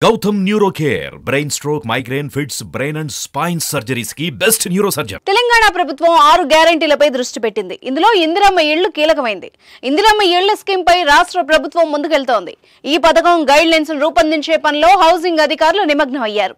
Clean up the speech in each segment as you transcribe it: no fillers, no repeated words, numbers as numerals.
Gautam neuro care brain stroke migraine fits brain and spine surgeries కి best neuro surgeon. Telangana ప్రభుత్వం 6 గ్యారెంటీలపై దృష్టి పెట్టింది. ఇందులో ఇందిరమ్మ ఇళ్లు కీలకమైంది. ఇందిరమ్మ ఇళ్ల స్కీమ్ పై రాష్ట్ర ప్రభుత్వం ముందుకెళ్తోంది. ఈ పథకం గైడ్ లైన్స్ రూపొందించే పనిలో హౌసింగ్ అధికారులు నిమగ్నం అయ్యారు.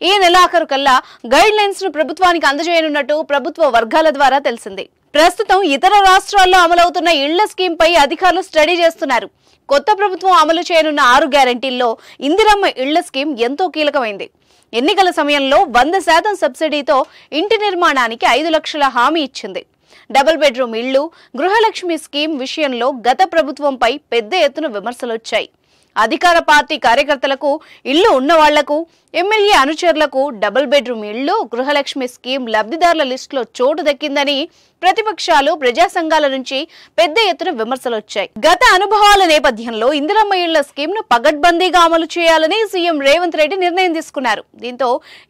ఈ నెలాఖరు కల్లా గైడ్ లైన్స్ ను ప్రభుత్వానికి అందజేయనున్నట్టు ప్రభుత్వ వర్గాల ద్వారా తెలిసింది. ప్రస్తుతం ఇతర రాష్ట్రాల్లో అమలవుతున్న ఇళ్ల స్కీమ్ పై అధికారులు స్టడీ చేస్తున్నారు. కొత్త ప్రభుత్వం అమలు చేయనున్న 6 గ్యారెంటీల్లో ఇందిరమ్మ ఇళ్ల స్కీమ్ ఎంతో కీలకమైంది. ఎన్నికల సమయంలో 100% సబ్సిడీతో ఇంటి నిర్మాణానికి 5 లక్షల హామీ ఇచ్చింది. డబుల్ బెడ్రూమ్ ఇళ్లు, గృహలక్ష్మి స్కీమ్ విషయంలో గత ప్రభుత్వంపై పెద్ద ఎత్తున విమర్శలొచ్చాయి. అధికార పార్టీ కార్యకర్తలకు, ఇళ్లు ఉన్న వాళ్లకు, ఎమ్మెల్యే అనుచరులకు డబుల్ బెడ్రూమ్ ఇళ్లు, గృహలక్ష్మి స్కీమ్ లబ్ధిదారుల లిస్టులో చోటు దక్కిందని ప్రతిపక్షాలు, ప్రజా సంఘాల నుంచి పెద్ద ఎత్తున విమర్శలొచ్చాయి. గత అనుభవాల నేపథ్యంలో ఇందిరమ్మ ఇళ్ల స్కీమ్ ను పగడ్బందీగా అమలు చేయాలని సీఎం రేవంత్ రెడ్డి నిర్ణయం తీసుకున్నారు. దీంతో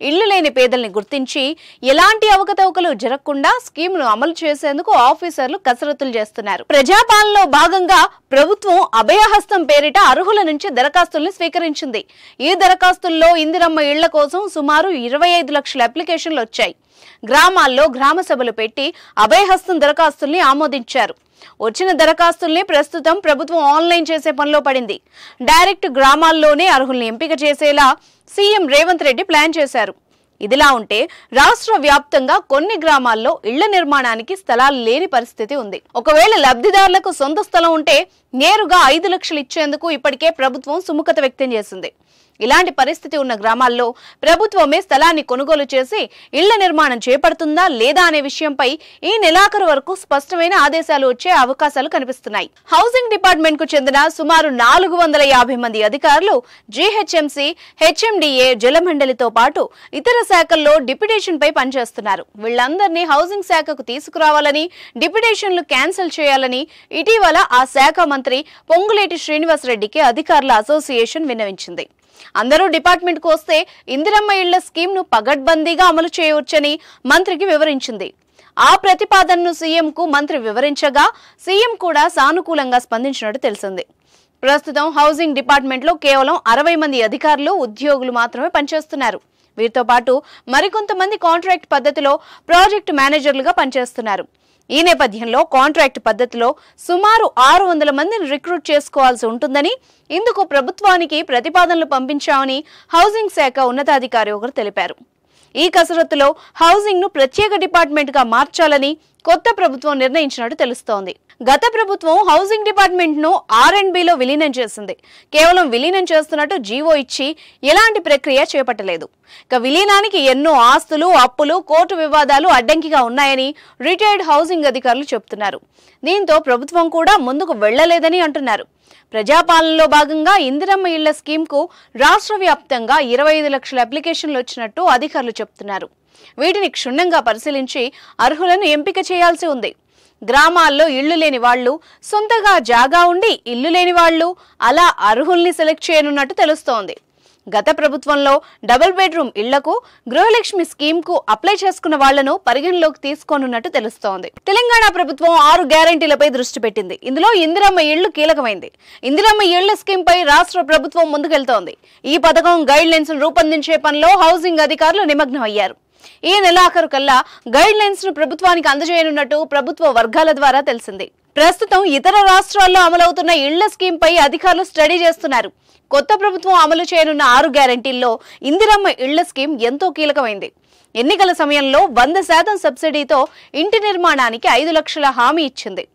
ఇళ్లు లేని పేదల్ని గుర్తించి ఎలాంటి అవకతవకలు జరగకుండా స్కీమ్ ను అమలు చేసేందుకు ఆఫీసర్లు కసరత్తులు చేస్తున్నారు. ప్రజాపాలనలో భాగంగా ప్రభుత్వం అభయహస్తం పేరిట అర్హుల నుంచి దరఖాస్తుల్ని స్వీకరించింది. ఈ దరఖాస్తుల్లో ఇందిరమ్మ ఇళ్ల కోసం సుమారు 25 లక్షల అప్లికేషన్లు వచ్చాయి. గ్రామాల్లో గ్రామ సభలు పెట్టి అభయహస్తం దరఖాస్తుల్ని ఆమోదించారు. వచ్చిన దరఖాస్తుల్ని ప్రస్తుతం ప్రభుత్వం ఆన్లైన్ చేసే పనిలో పడింది. డైరెక్ట్ గ్రామాల్లోనే అర్హుల్ని ఎంపిక చేసేలా సీఎం రేవంత్ రెడ్డి ప్లాన్ చేశారు. ఇదిలా ఉంటే రాష్ట్ర వ్యాప్తంగా కొన్ని గ్రామాల్లో ఇళ్ల నిర్మాణానికి స్థలాలు లేని పరిస్థితి ఉంది. ఒకవేళ లబ్ధిదారులకు సొంత స్థలం ఉంటే నేరుగా 5 లక్షలు ఇచ్చేందుకు ఇప్పటికే ప్రభుత్వం సుముఖత వ్యక్తం చేసింది. ఇలాంటి పరిస్థితి ఉన్న గ్రామాల్లో ప్రభుత్వమే స్థలాన్ని కొనుగోలు చేసి ఇళ్ల నిర్మాణం చేపడుతుందా లేదా అనే విషయంపై ఈ నెలాఖరు వరకు స్పష్టమైన ఆదేశాలు వచ్చే అవకాశాలు కనిపిస్తున్నాయి. హౌసింగ్ డిపార్ట్మెంట్ కు చెందిన సుమారు 450 మంది అధికారులు జీహెచ్ఎంసీ, హెచ్ఎండిఏ, జలమండలితో పాటు ఇతర శాఖల్లో డిప్యుటేషన్ పై పనిచేస్తున్నారు. వీళ్లందరినీ హౌసింగ్ శాఖకు తీసుకురావాలని, డిప్యుటేషన్లు క్యాన్సిల్ చేయాలని ఇటీవల ఆ శాఖ మంత్రి పొంగులేటి శ్రీనివాసరెడ్డికి అధికారుల అసోసియేషన్ విన్నవించింది. అందరూ డిపార్ట్మెంట్ కు వస్తే ఇందిరమ్మ ఇళ్ల స్కీమ్ ను పగడ్బందీగా అమలు చేయవచ్చని మంత్రికి వివరించింది. ఆ ప్రతిపాదనను సీఎంకు మంత్రి వివరించగా సీఎం కూడా సానుకూలంగా స్పందించినట్టు తెలిసింది. ప్రస్తుతం హౌసింగ్ డిపార్ట్మెంట్ లో కేవలం 60 మంది అధికారులు, ఉద్యోగులు మాత్రమే పనిచేస్తున్నారు. వీరితో పాటు మరికొంతమంది కాంట్రాక్ట్ పద్ధతిలో ప్రాజెక్టు మేనేజర్లుగా పనిచేస్తున్నారు. ఈ నేపథ్యంలో కాంట్రాక్ట్ పద్ధతిలో సుమారు 600 మందిని రిక్రూట్ చేసుకోవాల్సి ఉంటుందని, ఇందుకు ప్రభుత్వానికి ప్రతిపాదనలు పంపించామని హౌసింగ్ శాఖ ఉన్నతాధికారి ఒకరు తెలిపారు. ఈ కసరత్తులో హౌసింగ్ ను ప్రత్యేక డిపార్ట్మెంట్ గా మార్చాలని కొత్త ప్రభుత్వం నిర్ణయించినట్టు తెలుస్తోంది. గత ప్రభుత్వం హౌసింగ్ డిపార్ట్మెంట్ ను R&Bలో విలీనం చేసింది. కేవలం విలీనం చేస్తున్నట్టు జీవో ఇచ్చి ఎలాంటి ప్రక్రియ చేపట్టలేదు. ఇక విలీనానికి ఎన్నో ఆస్తులు, అప్పులు, కోర్టు వివాదాలు అడ్డంకిగా ఉన్నాయని రిటైర్డ్ హౌసింగ్ అధికారులు చెబుతున్నారు. దీంతో ప్రభుత్వం కూడా ముందుకు వెళ్లలేదని అంటున్నారు. ప్రజాపాలనలో భాగంగా ఇందిరమ్మ ఇళ్ల స్కీమ్ కు రాష్ట్ర వ్యాప్తంగా 25 లక్షల అప్లికేషన్లు వచ్చినట్టు అధికారులు చెబుతున్నారు. వీటిని క్షుణ్ణంగా పరిశీలించి అర్హులను ఎంపిక చేయాల్సి ఉంది. గ్రామాల్లో ఇళ్లు లేని వాళ్లు, సొంతగా జాగా ఉండి ఇల్లు లేని వాళ్లు, అలా అర్హుల్ని సెలెక్ట్ చేయనున్నట్టు తెలుస్తోంది. గత ప్రభుత్వంలో డబుల్ బెడ్రూమ్ ఇళ్లకు, గృహలక్ష్మి స్కీమ్ కు అప్లై చేసుకున్న వాళ్లను పరిగణలోకి తీసుకోనున్నట్టు తెలుస్తోంది. తెలంగాణ ప్రభుత్వం 6 గ్యారెంటీలపై దృష్టి పెట్టింది. ఇందులో ఇందిరమ్మ ఇళ్లు కీలకమైంది. ఇందిరమ్మ ఇళ్ల స్కీమ్ పై రాష్ట్ర ప్రభుత్వం ముందుకెళ్తోంది. ఈ పథకం గైడ్ లైన్స్ రూపొందించే పనిలో హౌసింగ్ అధికారులు నిమగ్నం అయ్యారు. ఈ నెలాఖరు కల్లా గైడ్ లైన్స్ ను ప్రభుత్వానికి అందజేయనున్నట్టు ప్రభుత్వ వర్గాల ద్వారా తెలిసింది. ప్రస్తుతం ఇతర రాష్ట్రాల్లో అమలవుతున్న ఇళ్ల స్కీమ్ పై అధికారులు స్టడీ చేస్తున్నారు. కొత్త ప్రభుత్వం అమలు చేయనున్న 6 గ్యారెంటీల్లో ఇందిరమ్మ ఇళ్ల స్కీమ్ ఎంతో కీలకమైంది. ఎన్నికల సమయంలో 100% సబ్సిడీతో ఇంటి నిర్మాణానికి 5 లక్షల హామీ ఇచ్చింది.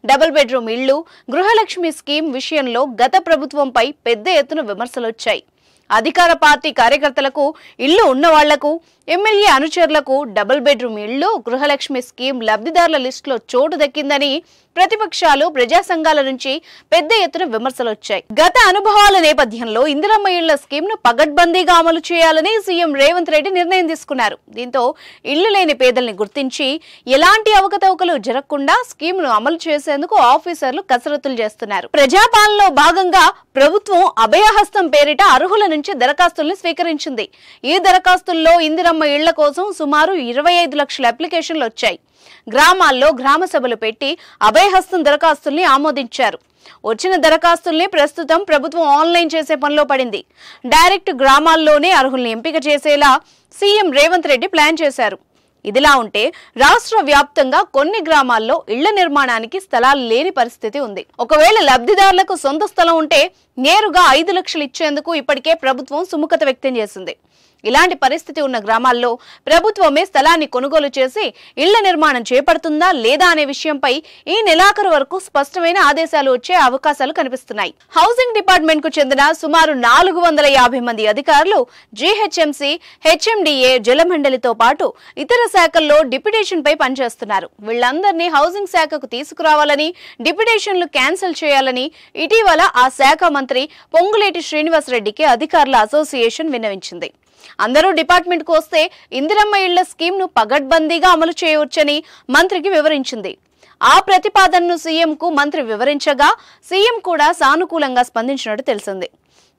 డబుల్ బెడ్రూమ్ ఇళ్లు, గృహలక్ష్మి స్కీమ్ విషయంలో గత ప్రభుత్వంపై పెద్ద ఎత్తున విమర్శలొచ్చాయి. అధికార పార్టీ కార్యకర్తలకు, ఇళ్లు ఉన్న వాళ్లకు, ఎమ్మెల్యే అనుచరులకు డబుల్ బెడ్రూమ్ ఇళ్లు, గృహలక్ష్మి స్కీమ్ లబ్ధిదారుల లిస్టులో చోటు దక్కిందని ప్రతిపక్షాలు, ప్రజా సంఘాల నుంచి పెద్ద ఎత్తున విమర్శలొచ్చాయి. గత అనుభవాల నేపథ్యంలో ఇందిరమ్మ ఇళ్ల స్కీమ్ ను పగడ్బందీగా అమలు చేయాలని సీఎం రేవంత్ రెడ్డి నిర్ణయం తీసుకున్నారు. దీంతో ఇళ్లు లేని పేదల్ని గుర్తించి ఎలాంటి అవకతవకలు జరగకుండా స్కీమ్ ను అమలు చేసేందుకు ఆఫీసర్లు కసరత్తులు చేస్తున్నారు. ప్రజాపాలనలో భాగంగా ప్రభుత్వం అభయహస్తం పేరిట అర్హుల నుంచి దరఖాస్తుల్ని స్వీకరించింది. ఈ దరఖాస్తుల్లో ఇందిరమ్మ ఇళ్ల కోసం సుమారు 25 లక్షల అప్లికేషన్లు వచ్చాయి. గ్రామాల్లో గ్రామ సభలు పెట్టి అభయహస్తం దరఖాస్తుల్ని ఆమోదించారు. వచ్చిన దరఖాస్తుల్ని ప్రస్తుతం ప్రభుత్వం ఆన్లైన్ చేసే పనిలో పడింది. డైరెక్ట్ గ్రామాల్లోనే అర్హుల్ని ఎంపిక చేసేలా సీఎం రేవంత్ రెడ్డి ప్లాన్ చేశారు. ఇదిలా ఉంటే రాష్ట్ర వ్యాప్తంగా కొన్ని గ్రామాల్లో ఇళ్ల నిర్మాణానికి స్థలాలు లేని పరిస్థితి ఉంది. ఒకవేళ లబ్ధిదారులకు సొంత స్థలం ఉంటే నేరుగా 5 లక్షలు ఇచ్చేందుకు ఇప్పటికే ప్రభుత్వం సుముఖత వ్యక్తం చేసింది. ఇలాంటి పరిస్థితి ఉన్న గ్రామాల్లో ప్రభుత్వమే స్థలాన్ని కొనుగోలు చేసి ఇళ్ల నిర్మాణం చేపడుతుందా లేదా అనే విషయంపై ఈ నెలాఖరు వరకు స్పష్టమైన ఆదేశాలు వచ్చే అవకాశాలు కనిపిస్తున్నాయి. హౌసింగ్ డిపార్ట్మెంట్ కు చెందిన సుమారు 450 మంది అధికారులు జీహెచ్ఎంసీ, హెచ్ఎండిఏ, జలమండలితో పాటు ఇతర శాఖల్లో డిప్యుటేషన్ పై పనిచేస్తున్నారు. వీళ్లందరినీ హౌసింగ్ శాఖకు తీసుకురావాలని, డిప్యుటేషన్లు క్యాన్సిల్ చేయాలని ఇటీవల ఆ శాఖ మంత్రి పొంగులేటి శ్రీనివాసరెడ్డికి అధికారుల అసోసియేషన్ విన్నవించింది. అందరూ డిపార్ట్మెంట్ కు వస్తే ఇందిరమ్మ ఇళ్ల స్కీమ్ ను పగడ్బందీగా అమలు చేయవచ్చని మంత్రికి వివరించింది. ఆ ప్రతిపాదనను సీఎం కు మంత్రి వివరించగా సీఎం కూడా సానుకూలంగా స్పందించినట్టు తెలిసింది.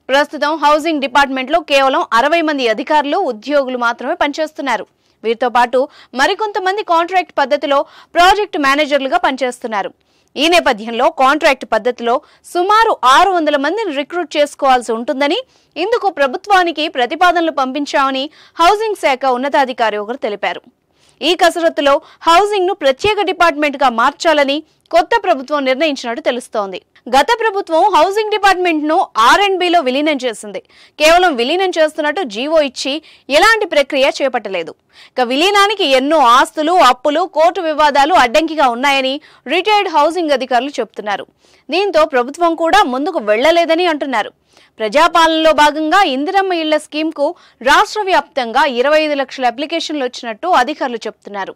ప్రస్తుతం హౌసింగ్ డిపార్ట్మెంట్ లో కేవలం 60 మంది అధికారులు, ఉద్యోగులు మాత్రమే పనిచేస్తున్నారు. వీరితో పాటు మరికొంతమంది కాంట్రాక్ట్ పద్ధతిలో ప్రాజెక్టు మేనేజర్లుగా పనిచేస్తున్నారు. ఈ నేపథ్యంలో కాంట్రాక్ట్ పద్ధతిలో సుమారు 600 మందిని రిక్రూట్ చేసుకోవాల్సి ఉంటుందని, ఇందుకు ప్రభుత్వానికి ప్రతిపాదనలు పంపించామని హౌసింగ్ శాఖ ఉన్నతాధికారి ఒకరు తెలిపారు. ఈ కసరత్తులో హౌసింగ్ ను ప్రత్యేక డిపార్ట్మెంట్ గా మార్చాలని కొత్త ప్రభుత్వం నిర్ణయించినట్టు తెలుస్తోంది. గత ప్రభుత్వం హౌసింగ్ డిపార్ట్మెంట్ ను R&Bలో విలీనం చేసింది. కేవలం విలీనం చేస్తున్నట్టు జీవో ఇచ్చి ఎలాంటి ప్రక్రియ చేపట్టలేదు. ఇక విలీనానికి ఎన్నో ఆస్తులు, అప్పులు, కోర్టు వివాదాలు అడ్డంకిగా ఉన్నాయని రిటైర్డ్ హౌసింగ్ అధికారులు చెబుతున్నారు. దీంతో ప్రభుత్వం కూడా ముందుకు వెళ్లలేదని అంటున్నారు. ప్రజాపాలనలో భాగంగా ఇందిరమ్మ ఇళ్ల స్కీమ్ కు రాష్ట్ర వ్యాప్తంగా 25 లక్షల అప్లికేషన్లు వచ్చినట్టు అధికారులు చెబుతున్నారు.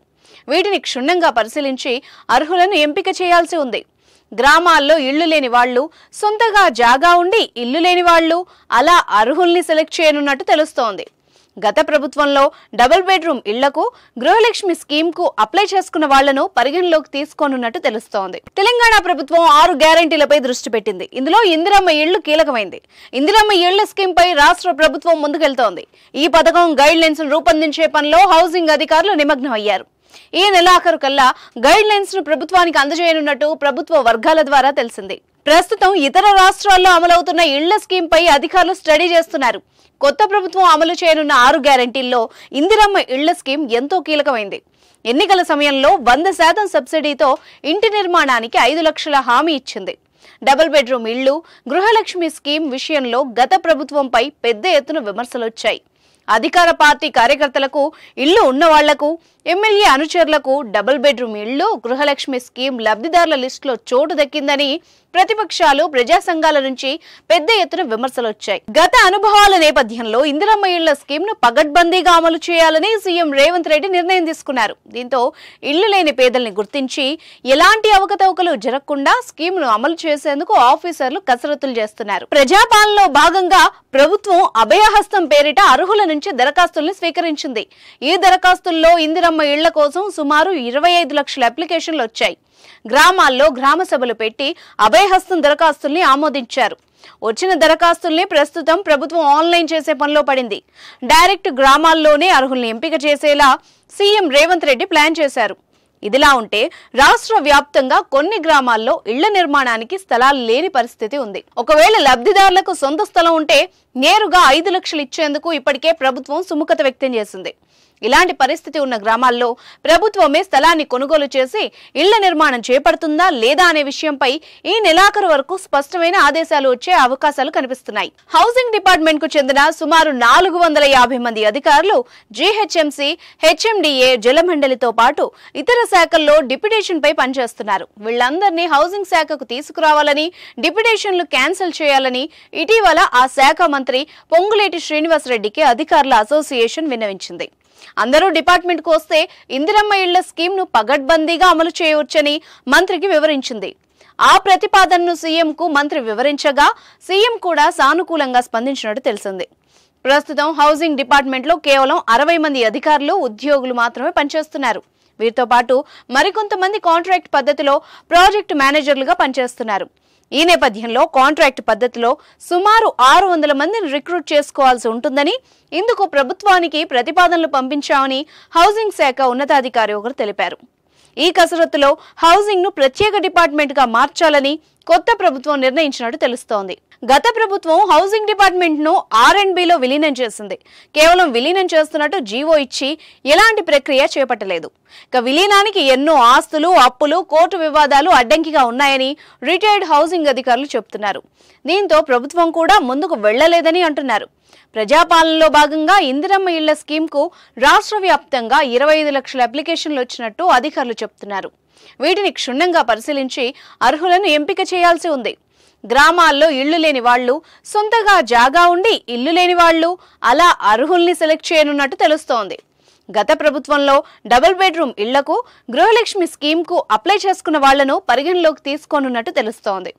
వీటిని క్షుణ్ణంగా పరిశీలించి అర్హులను ఎంపిక చేయాల్సి ఉంది. గ్రామాల్లో ఇళ్లు లేని వాళ్లు, సొంతగా జాగా ఉండి ఇల్లు లేని వాళ్లు అలా అర్హుల్ని సెలెక్ట్ చేయనున్నట్టు తెలుస్తోంది. గత ప్రభుత్వంలో డబుల్ బెడ్రూమ్ ఇళ్లకు, గృహలక్ష్మి స్కీమ్ కు అప్లై చేసుకున్న వాళ్లను పరిగణలోకి తీసుకోనున్నట్టు తెలుస్తోంది. తెలంగాణ ప్రభుత్వం 6 గ్యారెంటీలపై దృష్టి పెట్టింది. ఇందులో ఇందిరమ్మ ఇళ్లు కీలకమైంది. ఇందిరమ్మ ఇళ్ల స్కీమ్ పై రాష్ట్ర ప్రభుత్వం ముందుకెళ్తోంది. ఈ పథకం గైడ్ లైన్స్ రూపొందించే పనిలో హౌసింగ్ అధికారులు నిమగ్నం అయ్యారు. ఈ నెలాఖరు కల్లా గైడ్ లైన్స్ ను ప్రభుత్వానికి అందజేయనున్నట్టు ప్రభుత్వ వర్గాల ద్వారా తెలిసింది. ప్రస్తుతం ఇతర రాష్ట్రాల్లో అమలవుతున్న ఇళ్ల స్కీమ్ పై అధికారులు స్టడీ చేస్తున్నారు. కొత్త ప్రభుత్వం అమలు చేయనున్న 6 గ్యారెంటీల్లో ఇందిరమ్మ ఇళ్ల స్కీమ్ ఎంతో కీలకమైంది. ఎన్నికల సమయంలో 100% సబ్సిడీతో ఇంటి నిర్మాణానికి 5 లక్షల హామీ ఇచ్చింది. డబుల్ బెడ్రూమ్ ఇళ్లు, గృహలక్ష్మి స్కీమ్ విషయంలో గత ప్రభుత్వంపై పెద్ద ఎత్తున విమర్శలొచ్చాయి. అధికార పార్టీ కార్యకర్తలకు, ఇళ్లు ఉన్న వాళ్లకు, ఎమ్మెల్యే అనుచరులకు డబుల్ బెడ్రూమ్ ఇళ్లు, గృహలక్ష్మి స్కీమ్ లబ్ధిదారుల లిస్టులో చోటు దక్కిందని ప్రతిపక్షాలు, ప్రజా సంఘాల నుంచి పెద్ద ఎత్తున విమర్శలు వచ్చాయి. గత అనుభవాల నేపథ్యంలో ఇందిరమ్మ ఇళ్ల స్కీమ్ ను పగడ్బందీగా అమలు చేయాలని సీఎం రేవంత్ రెడ్డి నిర్ణయం తీసుకున్నారు. దీంతో ఇళ్లు లేని పేదల్ని గుర్తించి ఎలాంటి అవకతవకలు జరగకుండా స్కీమ్ ను అమలు చేసేందుకు ఆఫీసర్లు కసరత్తులు చేస్తున్నారు. ప్రజాపాలనలో భాగంగా ప్రభుత్వం అభయహస్తం పేరిట అర్హుల నుంచి దరఖాస్తుల్ని స్వీకరించింది. ఈ దరఖాస్తుల్లో ఇందిరమ్మ ఇళ్ల కోసం సుమారు 25 లక్షల అప్లికేషన్లు వచ్చాయి. గ్రామాల్లో గ్రామ సభలు పెట్టి అభయహస్తం దరఖాస్తుల్ని ఆమోదించారు. వచ్చిన దరఖాస్తుల్ని ప్రస్తుతం ప్రభుత్వం ఆన్లైన్ చేసే పనిలో పడింది. డైరెక్ట్ గ్రామాల్లోనే అర్హుల్ని ఎంపిక చేసేలా సీఎం రేవంత్ రెడ్డి ప్లాన్ చేశారు. ఇదిలా ఉంటే రాష్ట్ర వ్యాప్తంగా కొన్ని గ్రామాల్లో ఇళ్ల నిర్మాణానికి స్థలాలు లేని పరిస్థితి ఉంది. ఒకవేళ లబ్ధిదారులకు సొంత స్థలం ఉంటే నేరుగా 5 లక్షలు ఇచ్చేందుకు ఇప్పటికే ప్రభుత్వం సుముఖత వ్యక్తం చేసింది. ఇలాంటి పరిస్థితి ఉన్న గ్రామాల్లో ప్రభుత్వమే స్థలాన్ని కొనుగోలు చేసి ఇళ్ల నిర్మాణం చేపడుతుందా లేదా అనే విషయంపై ఈ నెలాఖరు వరకు స్పష్టమైన ఆదేశాలు వచ్చే అవకాశాలు కనిపిస్తున్నాయి. హౌసింగ్ డిపార్ట్మెంట్ కు చెందిన సుమారు 450 మంది అధికారులు జీహెచ్ఎంసీ, హెచ్ఎండిఏ, జలమండలితో పాటు ఇతర శాఖల్లో డిప్యుటేషన్ పై పనిచేస్తున్నారు. వీళ్లందరినీ హౌసింగ్ శాఖకు తీసుకురావాలని, డిప్యుటేషన్లు క్యాన్సిల్ చేయాలని ఇటీవల ఆ శాఖ మంత్రి పొంగులేటి శ్రీనివాసరెడ్డికి అధికారుల అసోసియేషన్ విన్నవించింది. అందరూ డిపార్ట్మెంట్ కు వస్తే ఇందిరమ్మ ఇళ్ల స్కీమ్ ను పగడ్బందీగా అమలు చేయవచ్చని మంత్రికి వివరించింది. ఆ ప్రతిపాదనను సీఎం కు మంత్రి వివరించగా సీఎం కూడా సానుకూలంగా స్పందించినట్టు తెలిసింది. ప్రస్తుతం హౌసింగ్ డిపార్ట్మెంట్ లో కేవలం 60 మంది అధికారులు, ఉద్యోగులు మాత్రమే పనిచేస్తున్నారు. వీరితో పాటు మరికొంతమంది కాంట్రాక్ట్ పద్ధతిలో ప్రాజెక్టు మేనేజర్లుగా పనిచేస్తున్నారు. ఈ నేపథ్యంలో కాంట్రాక్ట్ పద్ధతిలో సుమారు 600 మందిని రిక్రూట్ చేసుకోవాల్సి ఉంటుందని, ఇందుకు ప్రభుత్వానికి ప్రతిపాదనలు పంపించామని హౌసింగ్ శాఖ ఉన్నతాధికారి ఒకరు తెలిపారు. ఈ కసరత్తులో హౌసింగ్ ను ప్రత్యేక డిపార్ట్మెంట్ గా మార్చాలని కొత్త ప్రభుత్వం నిర్ణయించినట్టు తెలుస్తోంది. గత ప్రభుత్వం హౌసింగ్ డిపార్ట్మెంట్ ను R&Bలో విలీనం చేసింది. కేవలం విలీనం చేస్తున్నట్టు జీవో ఇచ్చి ఎలాంటి ప్రక్రియ చేపట్టలేదు. ఇక విలీనానికి ఎన్నో ఆస్తులు, అప్పులు, కోర్టు వివాదాలు అడ్డంకిగా ఉన్నాయని రిటైర్డ్ హౌసింగ్ అధికారులు చెబుతున్నారు. దీంతో ప్రభుత్వం కూడా ముందుకు వెళ్లలేదని అంటున్నారు. ప్రజాపాలనలో భాగంగా ఇందిరమ్మ ఇళ్ల స్కీమ్కు రాష్ట్ర వ్యాప్తంగా 25 లక్షల అప్లికేషన్లు వచ్చినట్టు అధికారులు చెబుతున్నారు. వీటిని క్షుణ్ణంగా పరిశీలించి అర్హులను ఎంపిక చేయాల్సి ఉంది. గ్రామాల్లో ఇళ్లు లేని వాళ్లు, సొంతగా జాగా ఉండి ఇల్లు లేని వాళ్లు అలా అర్హుల్ని సెలెక్ట్ చేయనున్నట్టు తెలుస్తోంది. గత ప్రభుత్వంలో డబుల్ బెడ్రూమ్ ఇళ్లకు, గృహలక్ష్మి స్కీమ్కు అప్లై చేసుకున్న వాళ్లను పరిగణలోకి తీసుకోనున్నట్టు తెలుస్తోంది.